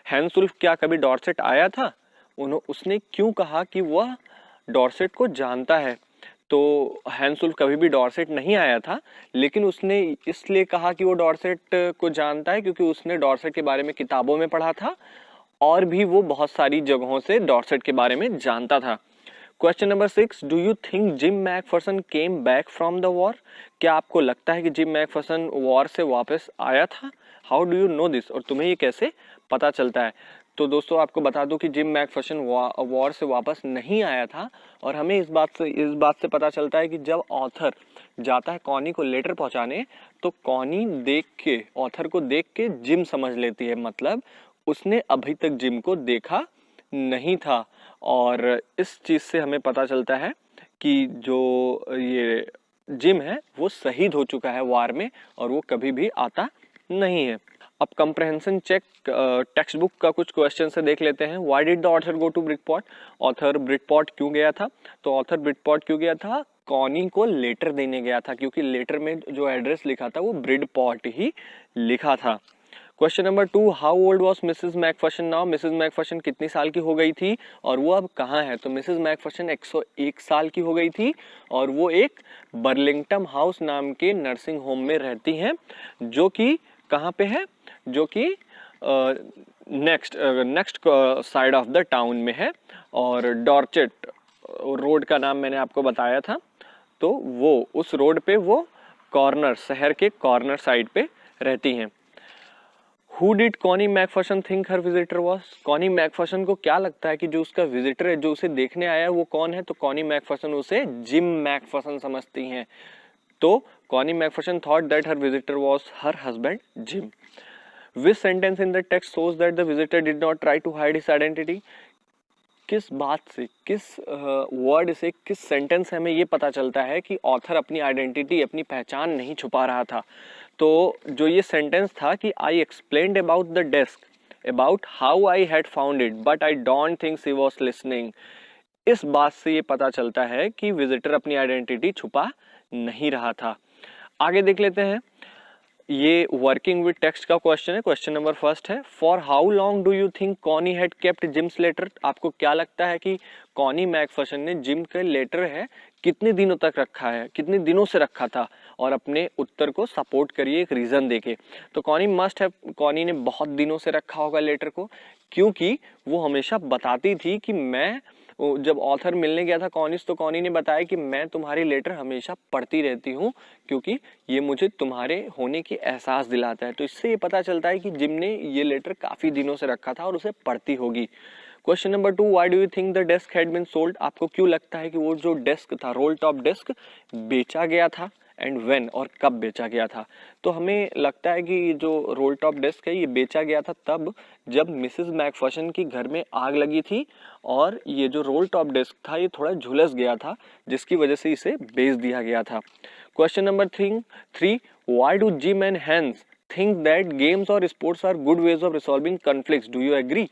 Hans Wolf क्या कभी डॉर्सेट आया था? उसने क्यों कहा कि वह डॉर्सेट को जानता है? तो हैंस वुल्फ कभी भी डॉर्सेट नहीं आया था, लेकिन उसने इसलिए कहा कि वो डॉर्सेट को जानता है क्योंकि उसने डॉर्सेट के बारे में किताबों में पढ़ा था, और भी वो बहुत सारी जगहों से डॉर्सेट के बारे में जानता था। Question number 6, do you think gym Macpherson came back from the war? क्या आपको लगता है कि जिम मैकफर्सन वॉर से वापस आया था? How do you know this? और तुम्हें ये कैसे पता चलता है? तो दोस्तों आपको बता दूं कि जिम मैकफर्सन वॉर से वापस नहीं आया था। और हमें इस बात से पता चलता है कि जब ऑथर जाता है कॉनी को लेटर पहुंचाने, तो कॉनी ऑथर को देख के जिम समझ लेती है, मतलब उसने अभी तक जिम को देखा नहीं था। और इस चीज से हमें पता चलता है कि जो ये जिम है वो शहीद हो चुका है वार में, और वो कभी भी आता नहीं है। अब कंप्रहेंशन चेक टेक्स्ट बुक का कुछ क्वेश्चन से देख लेते हैं। Why did the author go to Bridport? Author Bridport क्यों गया था? तो ऑथर ब्रिटपॉट क्यों गया था? कॉनी को लेटर देने गया था, क्योंकि लेटर में जो एड्रेस लिखा था वो ब्रिटपॉट ही लिखा था। Question number 2, how old was Mrs McPherson now? Mrs McPherson कितनी साल की हो गई थी और वो अब कहाँ है? तो मिसेज मैकफर्सन 101 साल की हो गई थी, और वो एक बर्लिंगटन हाउस नाम के नर्सिंग होम में रहती हैं, जो कि कहाँ पे है? जो कि next side of the town में है। और डॉर्चेट रोड का नाम मैंने आपको बताया था, तो वो उस रोड पे वो शहर के कॉर्नर साइड पे रहती हैं। Who did Connie Macpherson think her visitor was? Connie Macpherson को क्या लगता है कि जो उसका विजिटर है, जो उसे देखने आया है, वो कौन है? तो कॉनी मैकफर्सन उसे जिम मैकफर्सन समझती हैं। तो Connie Macpherson thought that her visitor was her husband gym. Which sentence in the text shows that the visitor did not try to hide his identity? किस बात से, किस वर्ड से, किस सेंटेंस से हमें ये पता चलता है कि ऑथर अपनी आइडेंटिटी, अपनी पहचान नहीं छुपा रहा था? तो जो ये सेंटेंस था कि I explained about the desk, about how I had found it, but I don't think she was listening. इस बात से ये पता चलता है कि विजिटर अपनी आइडेंटिटी छुपा नहीं रहा था। आगे देख लेते हैं। ये वर्किंग विद टेक्स्ट का क्वेश्चन है। क्वेश्चन नंबर 1 है, for how long do you think Connie had kept Jim's letter? आपको क्या लगता है कि कॉनी मैकफर्सन ने जिम के लेटर है कितने दिनों तक रखा है, कितने दिनों से रखा था? और अपने उत्तर को सपोर्ट करिए एक रीजन देके। तो कॉनी ने बहुत दिनों से रखा होगा लेटर को, क्योंकि वो हमेशा बताती थी कि जब ऑथर मिलने गया था कॉनिस, तो कॉनी ने बताया कि मैं तुम्हारी लेटर हमेशा पढ़ती रहती हूँ, क्योंकि ये मुझे तुम्हारे होने की एहसास दिलाता है। तो इससे ये पता चलता है कि जिम ने ये लेटर काफी दिनों से रखा था और उसे पढ़ती होगी। Question number 2, why do you think the desk had been sold? आपको क्यों लगता है कि वो जो डेस्क था, रोल टॉप डेस्क, बेचा गया था? एंड व्हेन, और कब बेचा गया था? तो हमें लगता है कि जो रोल टॉप डेस्क है ये बेचा गया था तब जब मिसेस मैकफर्सन की घर में आग लगी थी, और ये जो रोल टॉप डेस्क था ये थोड़ा झुलस गया था, जिसकी वजह से इसे बेच दिया गया था। Question number 3, why do Jim and Hans think that games और sports are good ways of resolving conflicts? Do you agree?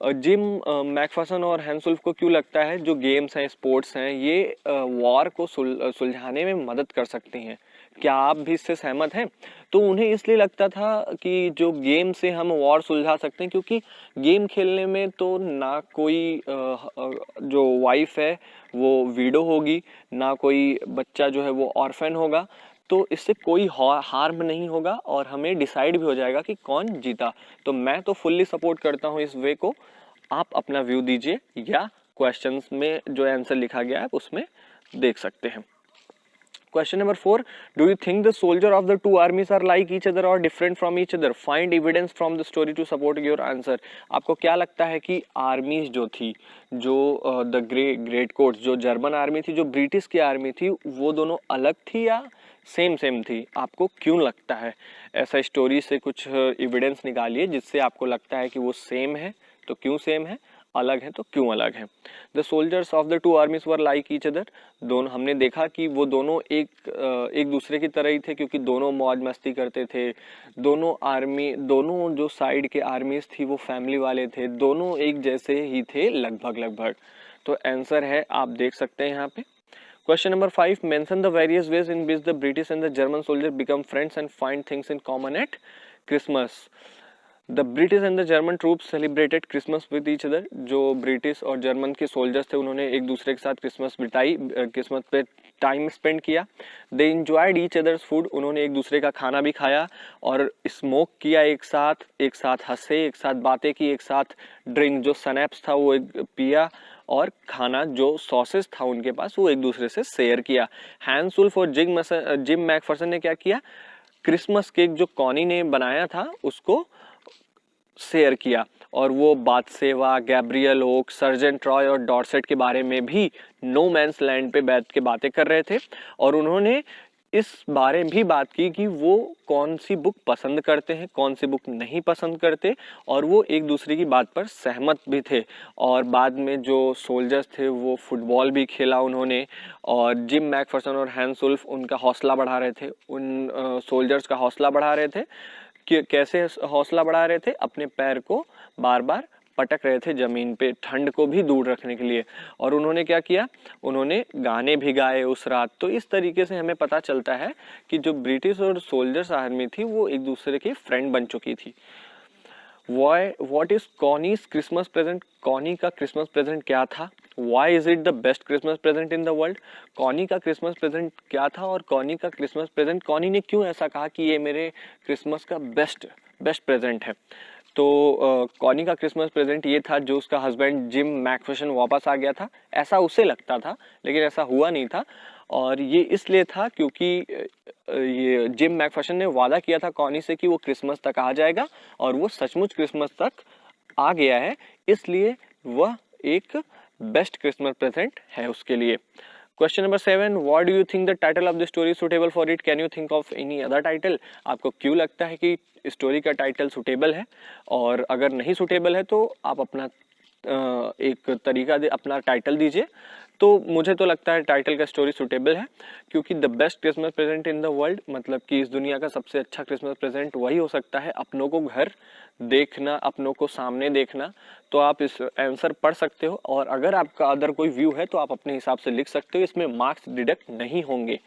Jim McPherson और हैंस वुल्फ को क्यों लगता है जो गेम्स हैं, स्पोर्ट्स हैं, ये वॉर को सुलझाने में मदद कर सकते हैं? क्या आप भी इससे सहमत हैं? तो उन्हें इसलिए लगता था कि जो गेम से हम वॉर सुलझा सकते हैं, क्योंकि गेम खेलने में तो ना कोई जो वाइफ है वो विडो होगी, ना कोई बच्चा जो है वो ऑर्फन होगा। तो इससे कोई हार्म नहीं होगा और हमें डिसाइड भी हो जाएगा कि कौन जीता। तो मैं तो फुल्ली सपोर्ट करता हूँ इस वे को। आप अपना व्यू दीजिए या क्वेश्चंस में जो आंसर लिखा गया है उसमें देख सकते हैं। Question number 4. Do you think the soldier of the two armies are like each other or different from each other? Find evidence from the story to support your answer. आपको क्या लगता है कि आर्मीज जो थी, जो द ग्रेट कोर्ट्स, जो German army थी, जो ब्रिटिश की आर्मी थी, वो दोनों अलग थी या सेम थी? आपको क्यों लगता है? ऐसा स्टोरी से कुछ एविडेंस निकालिए जिससे आपको लगता है कि वो सेम है, तो क्यों सेम है, अलग है तो क्यों अलग है। The soldiers of the two आर्मीज were like each other. दोनों हमने देखा कि वो दोनों एक दूसरे की तरह ही थे, क्योंकि दोनों मौज मस्ती करते थे। दोनों जो साइड के आर्मीज थी वो फैमिली वाले थे, दोनों एक जैसे ही थे लगभग। तो आंसर है, आप देख सकते हैं यहाँ पे। Question number 5. Mention the various ways in which the British and the German soldiers become friends and find things in common at Christmas. The British and the German troops celebrated Christmas with each other. जो British और German के soldiers थे उन्होंने एक दूसरे के साथ Christmas बिताई, क्रिसमस पे टाइम स्पेंड किया। They enjoyed each other's food. उन्होंने एक दूसरे का खाना भी खाया और स्मोक किया एक साथ हंसे, एक साथ बातें की, एक साथ ड्रिंक जो स्नैप्स था वो पिया, और खाना जो सॉसेस था उनके पास वो एक दूसरे से शेयर किया। हैंस वुल्फ और जिम मैकफर्सन ने क्या किया? क्रिसमस केक जो कॉनी ने बनाया था उसको शेयर किया, और वो बातसेवा, गैब्रियल ओक, सर्जेंट ट्रॉय और डॉर्सेट के बारे में भी नो मैंस लैंड पे बैठ के बातें कर रहे थे। और उन्होंने इस बारे में भी बात की कि वो कौन सी बुक पसंद करते हैं, कौन सी बुक नहीं पसंद करते, और वो एक दूसरे की बात पर सहमत भी थे। और बाद में जो सोल्जर्स थे वो फुटबॉल भी खेला उन्होंने, और जिम मैकफर्सन और हैंस वुल्फ उनका हौसला बढ़ा रहे थे, उन सोल्जर्स का हौसला बढ़ा रहे थे। कि कैसे हौसला बढ़ा रहे थे? अपने पैर को बार बार पटक रहे थे जमीन पे, ठंड को भी दूर रखने के लिए। और उन्होंने क्या किया? उन्होंने गाने भी गाए उस रात। तो इस तरीके से हमें पता चलता है कि जो ब्रिटिश और सोल्जर्स आर्मी थी वो एक दूसरे की फ्रेंड बन चुकी थी। What is Connie's Christmas present? Connie का क्रिसमस प्रेजेंट क्या था? Why is it the best Christmas present in the world? Connie का क्रिसमस प्रेजेंट क्या था और कॉनी का क्रिसमस प्रेजेंट, कॉनी ने क्यों ऐसा कहा कि ये मेरे क्रिसमस का बेस्ट प्रेजेंट है? तो कॉनी का क्रिसमस प्रेजेंट ये था जो उसका हस्बैंड जिम मैकफर्सन वापस आ गया था, ऐसा उसे लगता था, लेकिन ऐसा हुआ नहीं था। और ये इसलिए था क्योंकि ये जिम मैकफर्सन ने वादा किया था कॉनी से कि वो क्रिसमस तक आ जाएगा, और वो सचमुच क्रिसमस तक आ गया है, इसलिए वह एक बेस्ट क्रिसमस प्रेजेंट है उसके लिए। Question number 7. What do you think the title of the story suitable for it? Can you think of any other title? आपको क्यों लगता है कि स्टोरी का टाइटल सुटेबल है? और अगर नहीं सुटेबल है तो आप अपना एक तरीका अपना टाइटल दीजिए। तो मुझे तो लगता है टाइटल का स्टोरी सुटेबल है, क्योंकि the best Christmas present in the world मतलब कि इस दुनिया का सबसे अच्छा क्रिसमस प्रेजेंट वही हो सकता है, अपनों को घर देखना, अपनों को सामने देखना। तो आप इस आंसर पढ़ सकते हो, और अगर आपका अदर कोई व्यू है तो आप अपने हिसाब से लिख सकते हो, इसमें मार्क्स डिडक्ट नहीं होंगे।